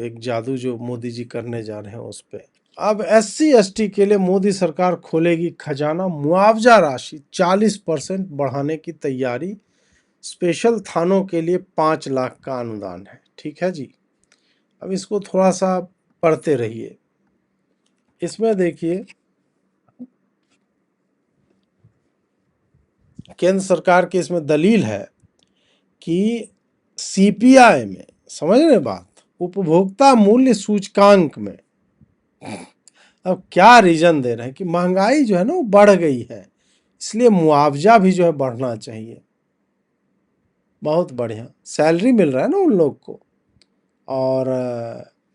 एक जादू जो मोदी जी करने जा रहे हैं उस पे। अब SC ST के लिए मोदी सरकार खोलेगी खजाना, मुआवजा राशि 40% बढ़ाने की तैयारी, स्पेशल थानों के लिए 5 लाख का अनुदान है। ठीक है जी। अब इसको थोड़ा सा पढ़ते रहिए। इसमें देखिए केंद्र सरकार की इसमें दलील है कि CPI में, समझ रहे बात, उपभोक्ता मूल्य सूचकांक में अब क्या रीजन दे रहे हैं कि महंगाई जो है ना वो बढ़ गई है, इसलिए मुआवजा भी जो है बढ़ना चाहिए। बहुत बढ़िया, सैलरी मिल रहा है ना उन लोग को। और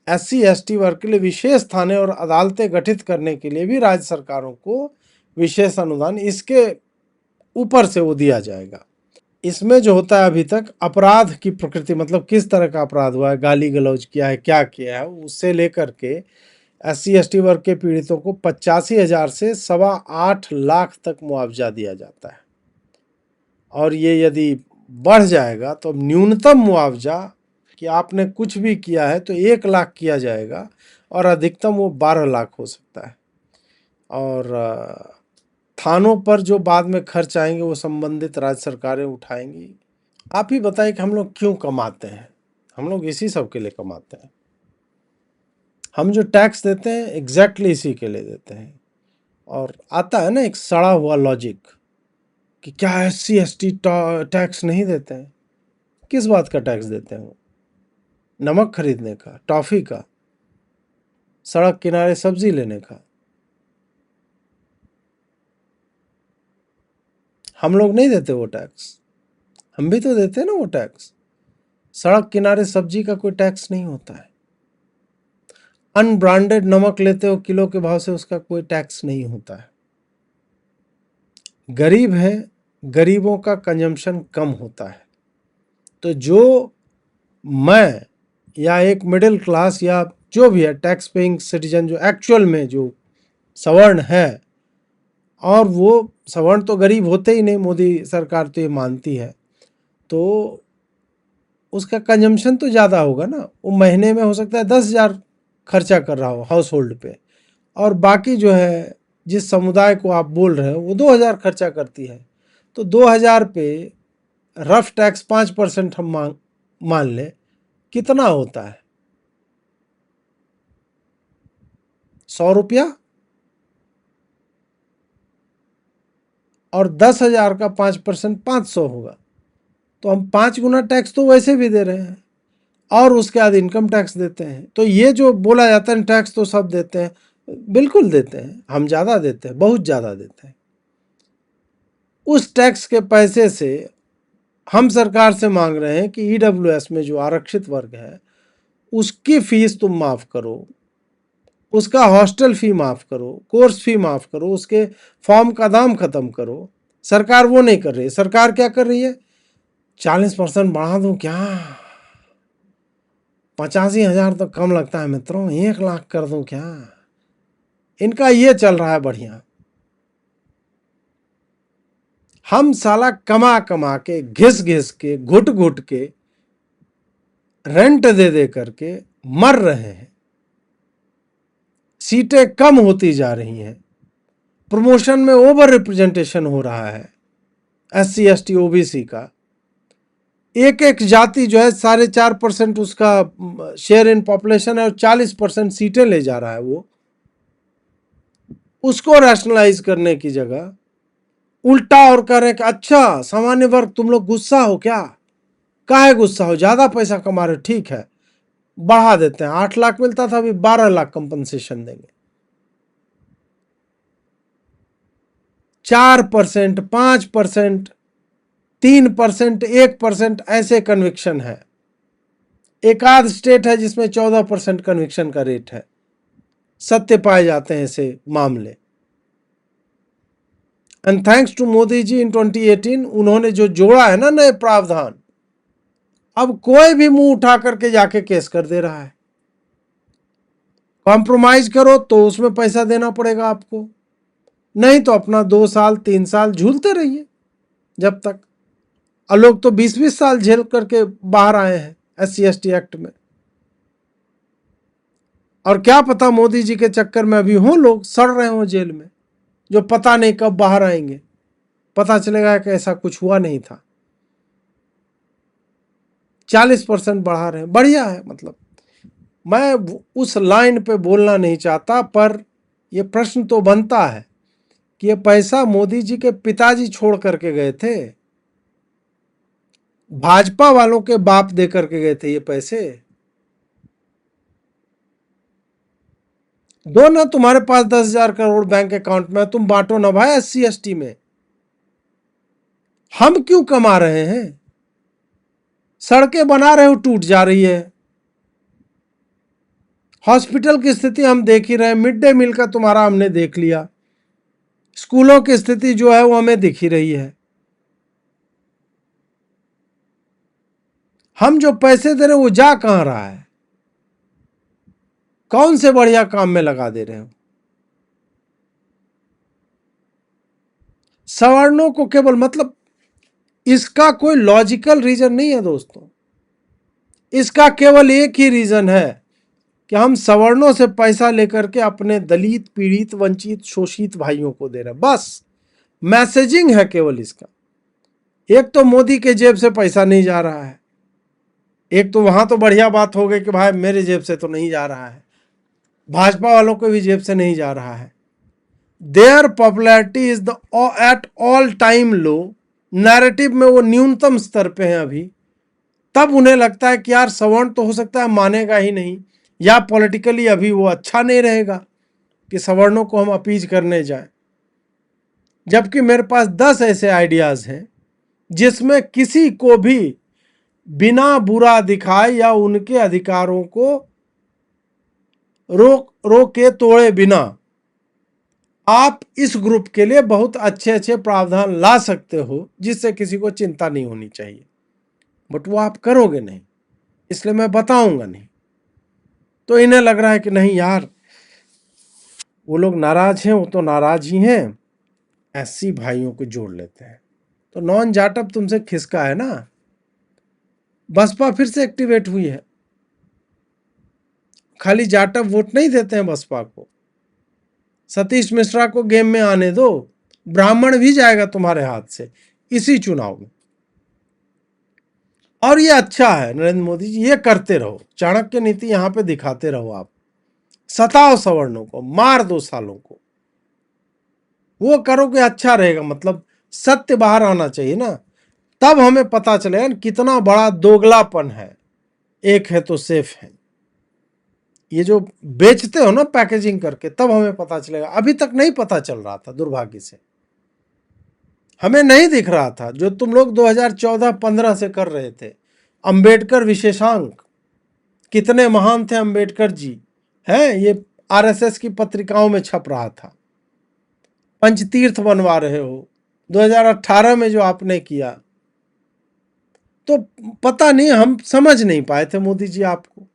SC ST वर्ग के लिए विशेष थाने और अदालतें गठित करने के लिए भी राज्य सरकारों को विशेष अनुदान इसके ऊपर से वो दिया जाएगा। इसमें जो होता है अभी तक अपराध की प्रकृति, मतलब किस तरह का अपराध हुआ है, गाली गलौज किया है, क्या किया है, उससे लेकर के SC ST वर्ग के पीड़ितों को 85,000 से 8.25 लाख तक मुआवजा दिया जाता है। और ये यदि बढ़ जाएगा तो न्यूनतम मुआवजा कि आपने कुछ भी किया है तो 1 लाख किया जाएगा और अधिकतम वो 12 लाख हो सकता है। और थानों पर जो बाद में खर्च आएंगे वो संबंधित राज्य सरकारें उठाएंगी। आप ही बताइए कि हम लोग क्यों कमाते हैं? हम लोग इसी सब के लिए कमाते हैं। हम जो टैक्स देते हैं एग्जैक्टली इसी के लिए देते हैं। और आता है ना एक सड़ा हुआ लॉजिक कि क्या SC ST टैक्स नहीं देते हैं? किस बात का टैक्स देते हैं वो? नमक खरीदने का, टॉफी का, सड़क किनारे सब्जी लेने का? हम लोग नहीं देते वो टैक्स? हम भी तो देते हैं ना वो टैक्स। सड़क किनारे सब्जी का कोई टैक्स नहीं होता है। अनब्रांडेड नमक लेते हो किलो के भाव से, उसका कोई टैक्स नहीं होता है। गरीब है, गरीबों का कंजम्पशन कम होता है। तो जो मैं या एक मिडिल क्लास या जो भी है टैक्स पेइंग सिटीजन, जो एक्चुअल में जो सवर्ण है, और वो सवर्ण तो गरीब होते ही नहीं, मोदी सरकार तो ये मानती है, तो उसका कंजम्पशन तो ज़्यादा होगा ना। वो महीने में हो सकता है 10,000 खर्चा कर रहा हो हाउस होल्ड पे, और बाकी जो है जिस समुदाय को आप बोल रहे हो वो 2,000 खर्चा करती है। तो 2,000 पे रफ टैक्स 5% हम मान लें, कितना होता है? 100 रुपया। और 10,000 का 5% 500 होगा। तो हम 5 गुना टैक्स तो वैसे भी दे रहे हैं, और उसके बाद इनकम टैक्स देते हैं। तो ये जो बोला जाता है टैक्स तो सब देते हैं, बिल्कुल देते हैं, हम ज़्यादा देते हैं, बहुत ज़्यादा देते हैं। उस टैक्स के पैसे से हम सरकार से मांग रहे हैं कि EWS में जो आरक्षित वर्ग है उसकी फीस तुम माफ़ करो, उसका हॉस्टल फी माफ़ करो, कोर्स फी माफ़ करो, उसके फॉर्म का दाम ख़त्म करो। सरकार वो नहीं कर रही है। सरकार क्या कर रही है? 40% बढ़ा दूं क्या? 85,000 तो कम लगता है मित्रों, 1 लाख कर दूं क्या? इनका ये चल रहा है बढ़िया। हम साला कमा कमा के, घिस घिस के, घुट घुट के, रेंट दे दे करके मर रहे हैं। सीटें कम होती जा रही हैं, प्रमोशन में ओवर रिप्रेजेंटेशन हो रहा है SC ST OBC का। एक एक जाति जो है 4.5% उसका शेयर इन पॉपुलेशन है और 40% सीटें ले जा रहा है। वो उसको रैशनलाइज करने की जगह उल्टा और कह रहे हैं कि अच्छा सामान्य वर्ग तुम लोग गुस्सा हो क्या? काहे गुस्सा हो? ज्यादा पैसा कमा रहे हो, ठीक है बढ़ा देते हैं। 8 लाख मिलता था, अभी 12 लाख कंपनसेशन देंगे। 4%, 5%, 3%, 1% ऐसे कन्विक्शन है। एक आध स्टेट है जिसमें 14% कन्विक्शन का रेट है। सत्य पाए जाते हैं ऐसे मामले। And thanks to Modi ji इन 2018 उन्होंने जो जोड़ा है ना नए प्रावधान, अब कोई भी मुंह उठा करके जाके केस कर दे रहा है। कॉम्प्रोमाइज करो तो उसमें पैसा देना पड़ेगा आपको, नहीं तो अपना 2 साल 3 साल झूलते रहिए जब तक। और लोग तो 20-20 साल झेल करके बाहर आए हैं SC ST एक्ट में। और क्या पता मोदी जी के चक्कर में अभी हों लोग सड़ रहे हों जेल में, जो पता नहीं कब बाहर आएंगे, पता चलेगा कि ऐसा कुछ हुआ नहीं था। 40% बढ़ा रहे हैं, बढ़िया है। मतलब मैं उस लाइन पे बोलना नहीं चाहता, पर यह प्रश्न तो बनता है कि ये पैसा मोदी जी के पिताजी छोड़ करके गए थे, भाजपा वालों के बाप दे करके गए थे ये पैसे। दो ना, तुम्हारे पास 10,000 करोड़ बैंक अकाउंट में, तुम बांटो ना भाई SC ST में। हम क्यों कमा रहे हैं? सड़कें बना रहे हो, टूट जा रही है। हॉस्पिटल की स्थिति हम देख ही रहे हैं, मिड डे मील का तुम्हारा हमने देख लिया, स्कूलों की स्थिति जो है वो हमें दिख ही रही है। हम जो पैसे दे रहे हैं वो जा कहां रहा है? कौन से बढ़िया काम में लगा दे रहे हो? सवर्णों को केवल, मतलब इसका कोई लॉजिकल रीजन नहीं है दोस्तों। इसका केवल एक ही रीजन है कि हम सवर्णों से पैसा लेकर के अपने दलित, पीड़ित, वंचित, शोषित भाइयों को दे रहे हैं, बस मैसेजिंग है केवल इसका। एक तो मोदी के जेब से पैसा नहीं जा रहा है, एक तो वहां तो बढ़िया बात हो गई कि भाई मेरे जेब से तो नहीं जा रहा है, भाजपा वालों के भी जेब से नहीं जा रहा है। Their popularity is the at all time low, narrative में वो न्यूनतम स्तर पे हैं अभी। तब उन्हें लगता है कि यार सवर्ण तो हो सकता है मानेगा ही नहीं, या पॉलिटिकली अभी वो अच्छा नहीं रहेगा कि सवर्णों को हम अपीज करने जाएं। जबकि मेरे पास 10 ऐसे आइडियाज हैं जिसमें किसी को भी बिना बुरा दिखाए या उनके अधिकारों को रोके तोड़े बिना आप इस ग्रुप के लिए बहुत अच्छे अच्छे प्रावधान ला सकते हो, जिससे किसी को चिंता नहीं होनी चाहिए। बट वो आप करोगे नहीं, इसलिए मैं बताऊंगा नहीं। तो इन्हें लग रहा है कि नहीं यार, वो लोग नाराज हैं, वो तो नाराज ही हैं, SC भाइयों को जोड़ लेते हैं। तो नॉन जाटअप तुमसे खिसका है ना, बसपा फिर से एक्टिवेट हुई है। खाली जाटअप वोट नहीं देते हैं बसपा को, सतीश मिश्रा को गेम में आने दो, ब्राह्मण भी जाएगा तुम्हारे हाथ से इसी चुनाव में। और ये अच्छा है नरेंद्र मोदी जी, ये करते रहो, चाणक्य नीति यहां पे दिखाते रहो। आप सताओ सवर्णों को, मार दो सालों को, वो करोगे अच्छा रहेगा। मतलब सत्य बाहर आना चाहिए ना, तब हमें पता चलेगा कितना बड़ा दोगलापन है। एक है तो सेफ है, ये जो बेचते हो ना पैकेजिंग करके, तब हमें पता चलेगा। अभी तक नहीं पता चल रहा था, दुर्भाग्य से हमें नहीं दिख रहा था जो तुम लोग 2014-15 से कर रहे थे। अंबेडकर विशेषांक, कितने महान थे अंबेडकर जी, हैं, ये RSS की पत्रिकाओं में छप रहा था। पंचतीर्थ बनवा रहे हो 2018 में जो आपने किया, तो पता नहीं, हम समझ नहीं पाए थे मोदी जी आपको।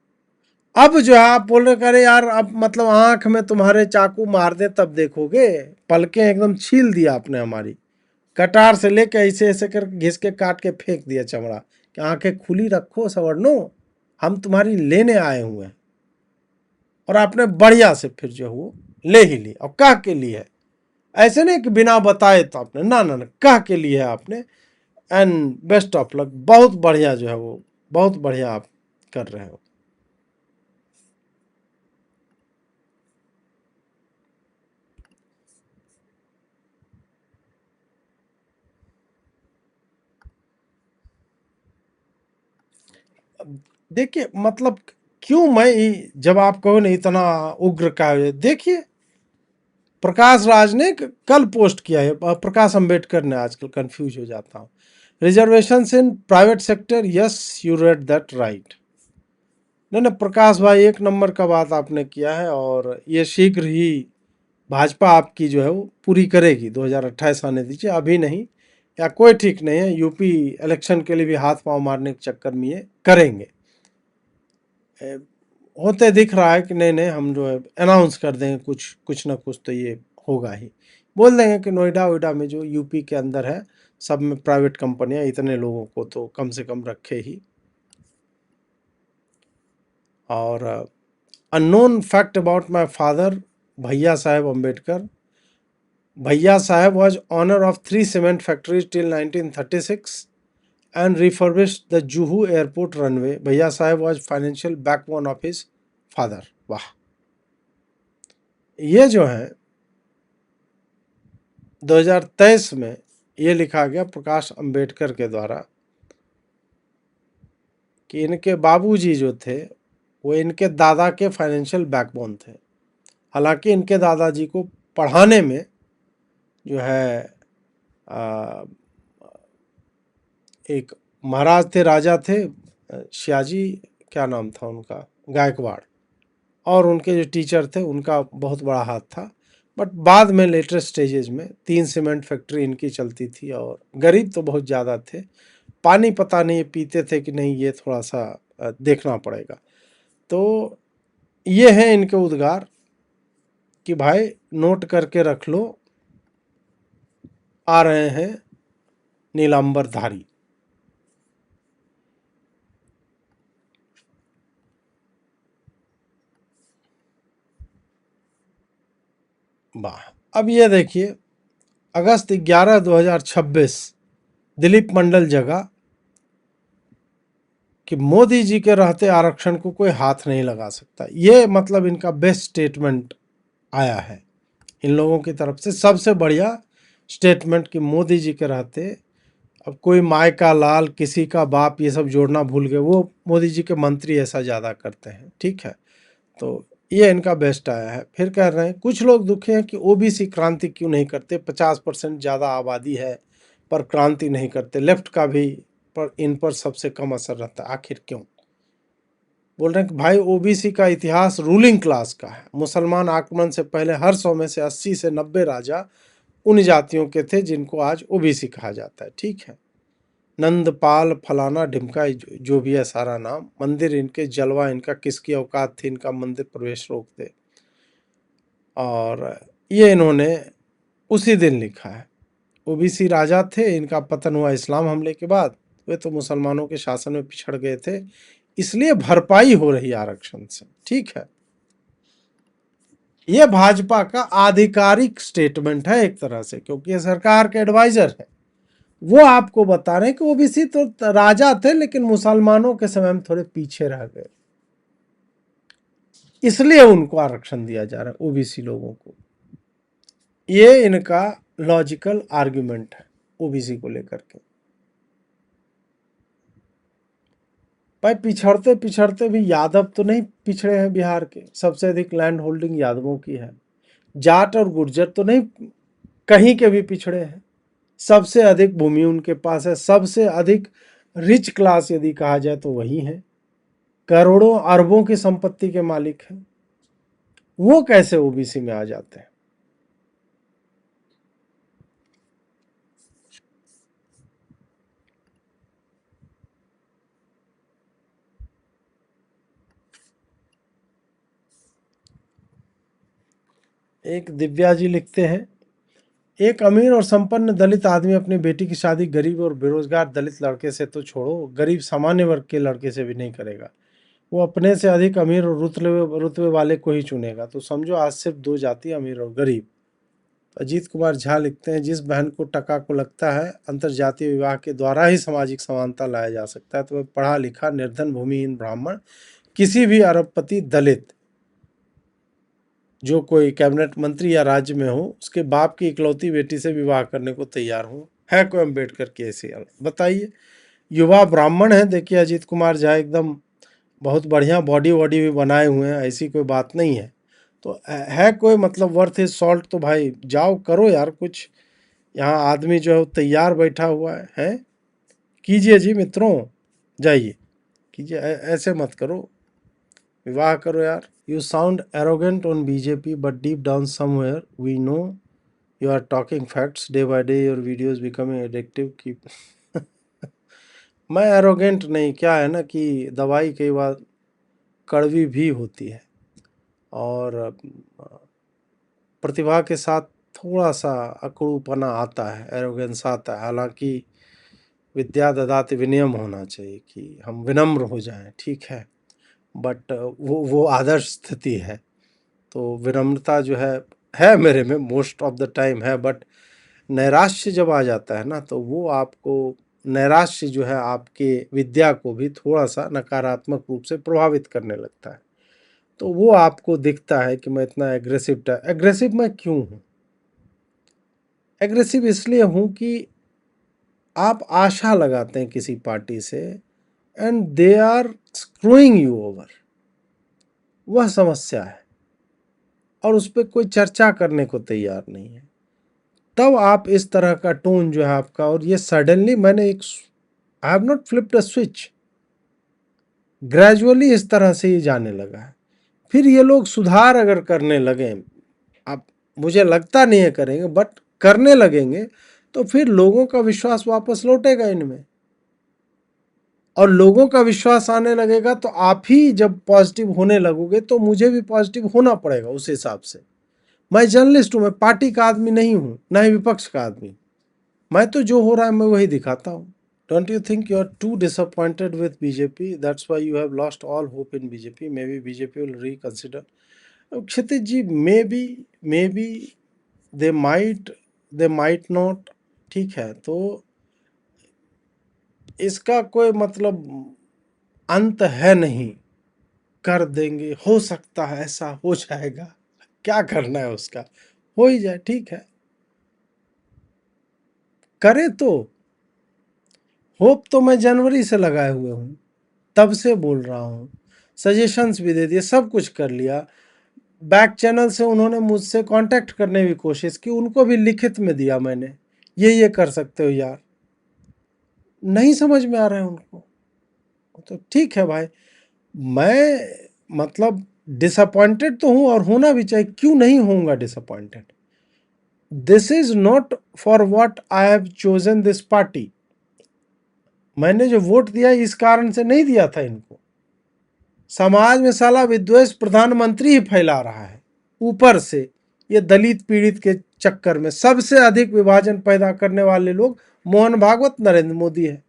अब जो है आप बोल रहे करे यार, अब मतलब आंख में तुम्हारे चाकू मार दे तब देखोगे। पलकें एकदम छील दिया आपने हमारी, कटार से लेके ऐसे ऐसे कर घिस के काट के फेंक दिया चमड़ा कि आंखें खुली रखो सवर्णो, हम तुम्हारी लेने आए हुए हैं। और आपने बढ़िया से फिर जो है वो ले ही ली, और कह के लिए है, ऐसे नहीं कि बिना बताए तो आपने, ना ना ना, कह के लिए है आपने। एंड बेस्ट ऑफ लक, बहुत बढ़िया जो है वो, बहुत बढ़िया आप कर रहे हो। देखिए मतलब क्यों मैं, जब आप कहो ना इतना उग्र का, देखिए प्रकाश राज ने कल पोस्ट किया है, प्रकाश अंबेडकर ने, आजकल कंफ्यूज हो जाता हूँ। Reservation in private sector, yes you read that right. नहीं नहीं प्रकाश भाई, एक नंबर का बात आपने किया है, और ये शीघ्र ही भाजपा आपकी जो है वो पूरी करेगी। 2028 आने दीजिए, अभी नहीं, या कोई ठीक नहीं है, यूपी इलेक्शन के लिए भी हाथ पांव मारने के चक्कर में ये करेंगे। होते दिख रहा है कि नहीं नहीं, हम जो है अनाउंस कर देंगे कुछ कुछ ना कुछ तो ये होगा ही। बोल देंगे कि नोएडा वोएडा में जो यूपी के अंदर है, सब में प्राइवेट कंपनियां इतने लोगों को तो कम से कम रखे ही। और Unknown fact about my father, Bhaiya Saheb Ambedkar. Bhaiya Saheb was owner of 3 cement factories till 1936 and refurbished the Juhu airport runway. Bhaiya Saheb was financial backbone of his father. वाह, ये जो है 2023 में ये लिखा गया प्रकाश अंबेडकर के द्वारा कि इनके बाबूजी जो थे वो इनके दादा के फाइनेंशियल बैकबोन थे। हालांकि इनके दादाजी को पढ़ाने में जो है एक महाराज थे, राजा थे, शियाजी क्या नाम था उनका, गायकवाड़, और उनके जो टीचर थे उनका बहुत बड़ा हाथ था। बट बाद में लेटर स्टेजेस में 3 सीमेंट फैक्ट्री इनकी चलती थी और गरीब तो बहुत ज़्यादा थे। पानी पता नहीं पीते थे कि नहीं, ये थोड़ा सा देखना पड़ेगा। तो ये हैं इनके उद्गार कि भाई नोट करके रख लो, आ रहे हैं नीलांबरधारी। वाह, अब ये देखिए अगस्त 11 2026 दिलीप मंडल जगा कि मोदी जी के रहते आरक्षण को कोई हाथ नहीं लगा सकता। ये मतलब इनका बेस्ट स्टेटमेंट आया है इन लोगों की तरफ से, सबसे बढ़िया स्टेटमेंट कि मोदी जी के रहते अब कोई माय का लाल, किसी का बाप, ये सब जोड़ना भूल गए। वो मोदी जी के मंत्री ऐसा ज़्यादा करते हैं, ठीक है। तो ये इनका बेस्ट आया है। फिर कह रहे हैं कुछ लोग दुखी हैं कि ओबीसी क्रांति क्यों नहीं करते, 50% ज़्यादा आबादी है पर क्रांति नहीं करते, लेफ्ट का भी पर इन पर सबसे कम असर रहता है, आखिर क्यों। बोल रहे हैं कि भाई ओबीसी का इतिहास रूलिंग क्लास का है। मुसलमान आक्रमण से पहले हर 100 में से 80 से 90 राजा उन जातियों के थे जिनको आज ओबीसी कहा जाता है, ठीक है। नंदपाल फलाना ढिमका जो भी है सारा नाम, मंदिर इनके, जलवा इनका, किसकी औकात थी इनका मंदिर प्रवेश रोकते। और ये इन्होंने उसी दिन लिखा है। ओबीसी राजा थे, इनका पतन हुआ इस्लाम हमले के बाद, वे तो मुसलमानों के शासन में पिछड़ गए थे, इसलिए भरपाई हो रही आरक्षण से, ठीक है। ये भाजपा का आधिकारिक स्टेटमेंट है एक तरह से, क्योंकि ये सरकार के एडवाइजर है। वो आपको बता रहे हैं कि ओबीसी तो राजा थे लेकिन मुसलमानों के समय में थोड़े पीछे रह गए, इसलिए उनको आरक्षण दिया जा रहा है ओबीसी लोगों को। ये इनका लॉजिकल आर्गुमेंट है ओबीसी को लेकर के। भाई पिछड़ते पिछड़ते भी यादव तो नहीं पिछड़े हैं बिहार के, सबसे अधिक लैंड होल्डिंग यादवों की है। जाट और गुर्जर तो नहीं कहीं के भी पिछड़े हैं, सबसे अधिक भूमि उनके पास है। सबसे अधिक रिच क्लास यदि कहा जाए तो वही है, करोड़ों अरबों की संपत्ति के मालिक हैं। वो कैसे ओबीसी में आ जाते हैं। एक दिव्या जी लिखते हैं, एक अमीर और संपन्न दलित आदमी अपनी बेटी की शादी गरीब और बेरोजगार दलित लड़के से तो छोड़ो, गरीब सामान्य वर्ग के लड़के से भी नहीं करेगा। वो अपने से अधिक अमीर और रुतबे वाले को ही चुनेगा। तो समझो आज सिर्फ 2 जाति, अमीर और गरीब। अजीत कुमार झा लिखते हैं, जिस बहन को टका को लगता है अंतर जातीय विवाह के द्वारा ही सामाजिक समानता लाया जा सकता है, तो वह पढ़ा लिखा निर्धन भूमिहीन ब्राह्मण, किसी भी अरबपति दलित जो कोई कैबिनेट मंत्री या राज्य में हो, उसके बाप की इकलौती बेटी से विवाह करने को तैयार हूँ। है कोई अम्बेडकर की ऐसी बताइए। युवा ब्राह्मण है, देखिए अजीत कुमार झा एकदम बहुत बढ़िया बॉडी वॉडी भी बनाए हुए हैं, ऐसी कोई बात नहीं है। तो है कोई मतलब वर्थ इज सॉल्ट, तो भाई जाओ करो यार कुछ। यहाँ आदमी जो है वो तैयार बैठा हुआ है। कीजिए जी मित्रों, जाइए कीजिए, ऐसे मत करो, विवाह करो यार। You sound arrogant on BJP but deep down somewhere we know you are talking facts, day by day your videos becoming addictive की। मैं एरोगेंट नहीं, क्या है ना कि दवाई कई बार कड़वी भी होती है और प्रतिभा के साथ थोड़ा सा अकड़ूपना आता है, एरोगेंस आता है। हालांकि विद्या ददाति विनयम होना चाहिए कि हम विनम्र हो जाएं, ठीक है। बट वो आदर्श स्थिति है। तो विनम्रता जो है मेरे में मोस्ट ऑफ द टाइम है, बट नैराश्य जब आ जाता है ना, तो वो आपको, नैराश्य जो है आपके विद्या को भी थोड़ा सा नकारात्मक रूप से प्रभावित करने लगता है। तो वो आपको दिखता है कि मैं इतना एग्रेसिव मैं क्यों हूँ? एग्रेसिव इसलिए हूँ कि आप आशा लगाते हैं किसी पार्टी से and they are screwing you over, वह समस्या है, और उस पर कोई चर्चा करने को तैयार नहीं है। तब आप इस तरह का टोन जो है आपका, और ये सडनली मैंने I have not flipped a switch, gradually इस तरह से ही जाने लगा है। फिर ये लोग सुधार अगर करने लगे, अब मुझे लगता नहीं है करेंगे, बट करने लगेंगे तो फिर लोगों का विश्वास वापस लौटेगा इनमें, और लोगों का विश्वास आने लगेगा तो आप ही जब पॉजिटिव होने लगोगे तो मुझे भी पॉजिटिव होना पड़ेगा उस हिसाब से। मैं जर्नलिस्ट हूँ, मैं पार्टी का आदमी नहीं हूँ, ना ही विपक्ष का आदमी। मैं तो जो हो रहा है मैं वही दिखाता हूँ। Don't you think you are too disappointed with BJP, that's why you have lost all hope in BJP, may be BJP will reconsider? Kshitij ji, may be they might not, ठीक है, तो इसका कोई मतलब अंत है नहीं, कर देंगे, हो सकता है ऐसा हो जाएगा, क्या करना है उसका, हो ही जाए, ठीक है, करे तो। होप तो मैं जनवरी से लगाए हुए हूँ, तब से बोल रहा हूँ, सजेशंस भी दे दिए, सब कुछ कर लिया। बैक चैनल से उन्होंने मुझसे कांटेक्ट करने की कोशिश की, उनको भी लिखित में दिया मैंने, ये कर सकते हो यार, नहीं समझ में आ रहा है उनको। तो ठीक है भाई, मैं मतलब डिसअपॉइंटेड तो हूं, और होना भी चाहिए, क्यों नहीं होऊंगा disappointed? This is not for what I have chosen this party. मैंने जो वोट दिया इस कारण से नहीं दिया था इनको। समाज में साला विद्वेष प्रधानमंत्री ही फैला रहा है ऊपर से, ये दलित पीड़ित के चक्कर में सबसे अधिक विभाजन पैदा करने वाले लोग मोहन भागवत, नरेंद्र मोदी है।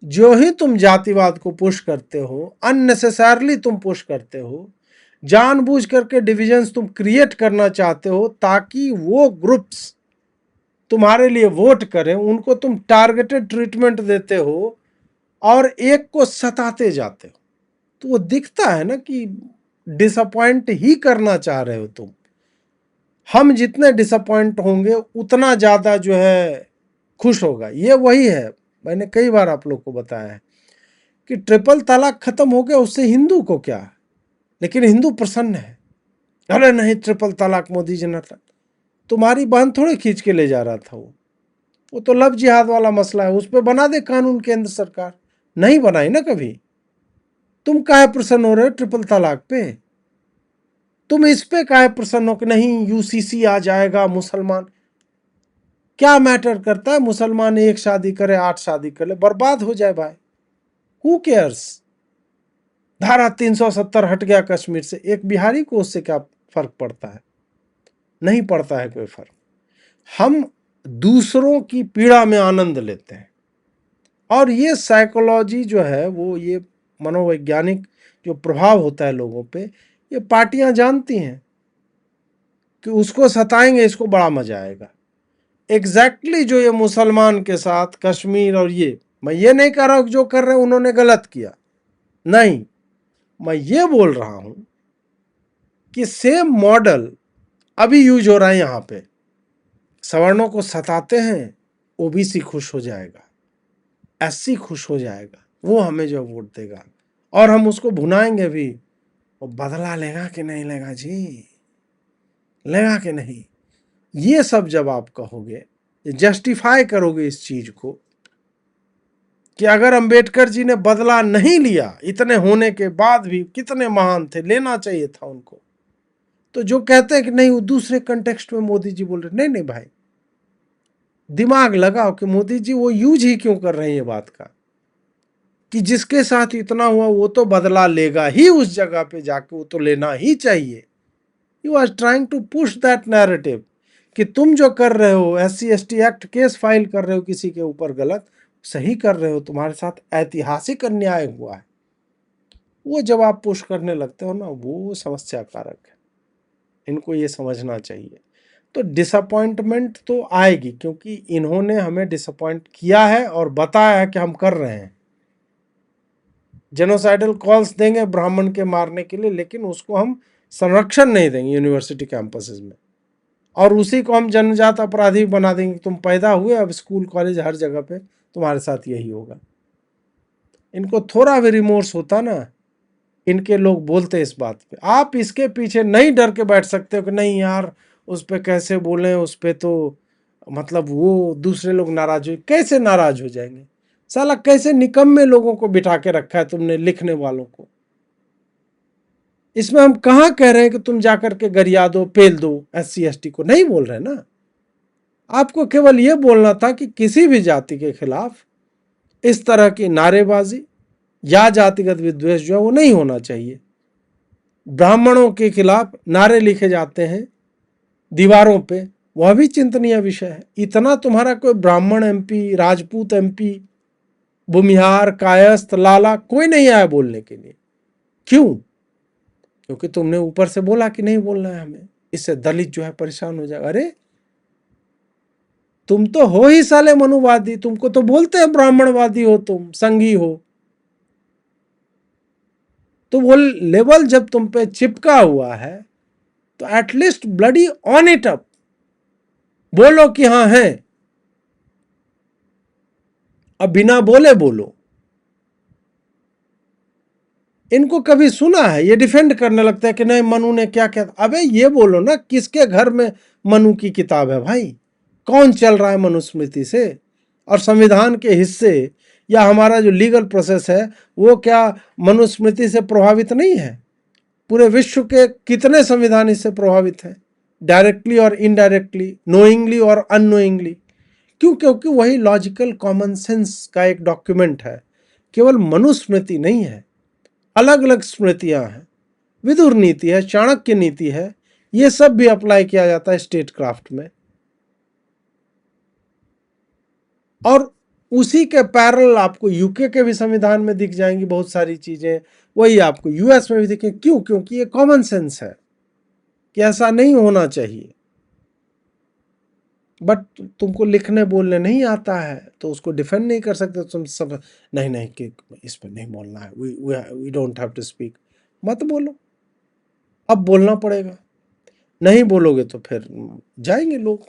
जो ही तुम जातिवाद को पुश करते हो, अननेसेसरली तुम पुश करते हो, जानबूझ करके डिविजन्स तुम क्रिएट करना चाहते हो ताकि वो ग्रुप्स तुम्हारे लिए वोट करें, उनको तुम टारगेटेड ट्रीटमेंट देते हो और एक को सताते जाते हो, तो वो दिखता है ना कि डिसअपॉइंट ही करना चाह रहे हो तुम। हम जितने डिसअपॉइंट होंगे उतना ज़्यादा जो है खुश होगा। ये वही है, मैंने कई बार आप लोग को बताया है कि ट्रिपल तलाक खत्म हो गया, उससे हिंदू को क्या, लेकिन हिंदू प्रसन्न है। अरे नहीं, ट्रिपल तलाक मोदी जी ने, तुम्हारी बहन थोड़ी खींच के ले जा रहा था वो तो लव जिहाद वाला मसला है, उस पर बना दे कानून केंद्र सरकार, नहीं बनाई ना कभी। तुम काहे प्रसन्न हो रहे हो ट्रिपल तलाक पे? तुम इस पे काहे प्रसन्न हो कि नहीं यूसीसी आ जाएगा, मुसलमान क्या मैटर करता है, मुसलमान एक शादी करे 8 शादी कर ले, बर्बाद हो जाए भाई, हु केयर्स? धारा 370 हट गया कश्मीर से, एक बिहारी को उससे क्या फर्क पड़ता है? नहीं पड़ता है कोई फर्क। हम दूसरों की पीड़ा में आनंद लेते हैं, और ये साइकोलॉजी जो है, वो ये मनोवैज्ञानिक जो प्रभाव होता है लोगों पे, ये पार्टियां जानती हैं कि उसको सताएंगे, इसको बड़ा मजा आएगा। एग्जैक्टली जो ये मुसलमान के साथ कश्मीर, और ये मैं ये नहीं कह रहा हूं कि जो कर रहे हैं उन्होंने गलत किया, नहीं, मैं ये बोल रहा हूं कि सेम मॉडल अभी यूज हो रहा है यहां पे। सवर्णों को सताते हैं, ओबीसी खुश हो जाएगा, एससी खुश हो जाएगा, वो हमें जो वोट देगा, और हम उसको भुनाएंगे भी। वो बदला लेगा कि नहीं लेगा जी, लेगा कि नहीं? ये सब जब आप कहोगे, जस्टिफाई करोगे इस चीज को कि अगर अंबेडकर जी ने बदला नहीं लिया, इतने होने के बाद भी कितने महान थे, लेना चाहिए था उनको, तो जो कहते हैं कि नहीं वो दूसरे कंटेक्स्ट में मोदी जी बोल रहे, नहीं नहीं भाई, दिमाग लगाओ कि मोदी जी वो यूज ही क्यों कर रहे हैं ये बात का, कि जिसके साथ इतना हुआ वो तो बदला लेगा ही, उस जगह पे जाके वो तो लेना ही चाहिए। You are trying to push that narrative कि तुम जो कर रहे हो, SC ST act case file कर रहे हो किसी के ऊपर गलत, सही कर रहे हो, तुम्हारे साथ ऐतिहासिक अन्याय हुआ है। वो जब आप पुश करने लगते हो ना, वो समस्या कारक है। इनको ये समझना चाहिए। तो डिसअपॉइंटमेंट तो आएगी, क्योंकि इन्होंने हमें डिसअपॉइंट किया है और बताया है कि हम कर रहे हैं। जेनोसाइडल कॉल्स देंगे ब्राह्मण के मारने के लिए, लेकिन उसको हम संरक्षण नहीं देंगे यूनिवर्सिटी कैंपसेस में, और उसी को हम जन्मजात अपराधी बना देंगे। तुम पैदा हुए, अब स्कूल कॉलेज हर जगह पे तुम्हारे साथ यही होगा। इनको थोड़ा भी रिमोर्स होता ना, इनके लोग बोलते इस बात पे। आप इसके पीछे नहीं डर के बैठ सकते हो कि नहीं यार उस पे कैसे बोलें, उस पे तो मतलब वो दूसरे लोग नाराज हो। कैसे नाराज हो जाएंगे? साला कैसे निकम्मे लोगों को बिठा के रखा है तुमने, लिखने वालों को। इसमें हम कहाँ कह रहे हैं कि तुम जाकर के गरिया दो, पेल दो SC ST को, नहीं बोल रहे ना। आपको केवल यह बोलना था कि किसी भी जाति के खिलाफ इस तरह की नारेबाजी या जातिगत विद्वेष जो है वो नहीं होना चाहिए। ब्राह्मणों के खिलाफ नारे लिखे जाते हैं दीवारों पे, वह भी चिंतनीय विषय है। इतना तुम्हारा कोई ब्राह्मण MP, राजपूत MP, भूमिहार, कायस्थ, लाला कोई नहीं आया बोलने के लिए। क्यों? क्योंकि तुमने ऊपर से बोला कि नहीं बोलना है हमें, इससे दलित जो है परेशान हो जाएगा। अरे तुम तो हो ही साले मनुवादी, तुमको तो बोलते हैं ब्राह्मणवादी हो, तुम संघी हो। तो वो लेवल जब तुम पे चिपका हुआ है तो at least bloody on it up, बोलो कि हाँ है। अब बिना बोले बोलो। इनको कभी सुना है? ये डिफेंड करने लगता है कि नहीं मनु ने क्या क्या। अबे ये बोलो ना, किसके घर में मनु की किताब है भाई? कौन चल रहा है मनुस्मृति से? और संविधान के हिस्से या हमारा जो लीगल प्रोसेस है वो क्या मनुस्मृति से प्रभावित नहीं है? पूरे विश्व के कितने संविधान इससे प्रभावित हैं, डायरेक्टली और इनडायरेक्टली, नोइंगली और अननोइंगली। क्यों? क्योंकि वही लॉजिकल कॉमन सेंस का एक डॉक्यूमेंट है। केवल मनुस्मृति नहीं है, अलग अलग स्मृतियां हैं, विदुर नीति है, चाणक्य नीति है, ये सब भी अप्लाई किया जाता है स्टेट क्राफ्ट में। और उसी के पैरेलल आपको यूके के भी संविधान में दिख जाएंगी बहुत सारी चीजें, वही आपको US में भी दिखेंगे। क्यों? क्योंकि ये कॉमन सेंस है कि ऐसा नहीं होना चाहिए। बट तुमको लिखने बोलने नहीं आता है तो उसको डिफेंड नहीं कर सकते तुम सब। नहीं नहीं कि इस पर नहीं बोलना है, we don't have to speak. मत बोलो, अब बोलना पड़ेगा। नहीं बोलोगे तो फिर जाएंगे लोग।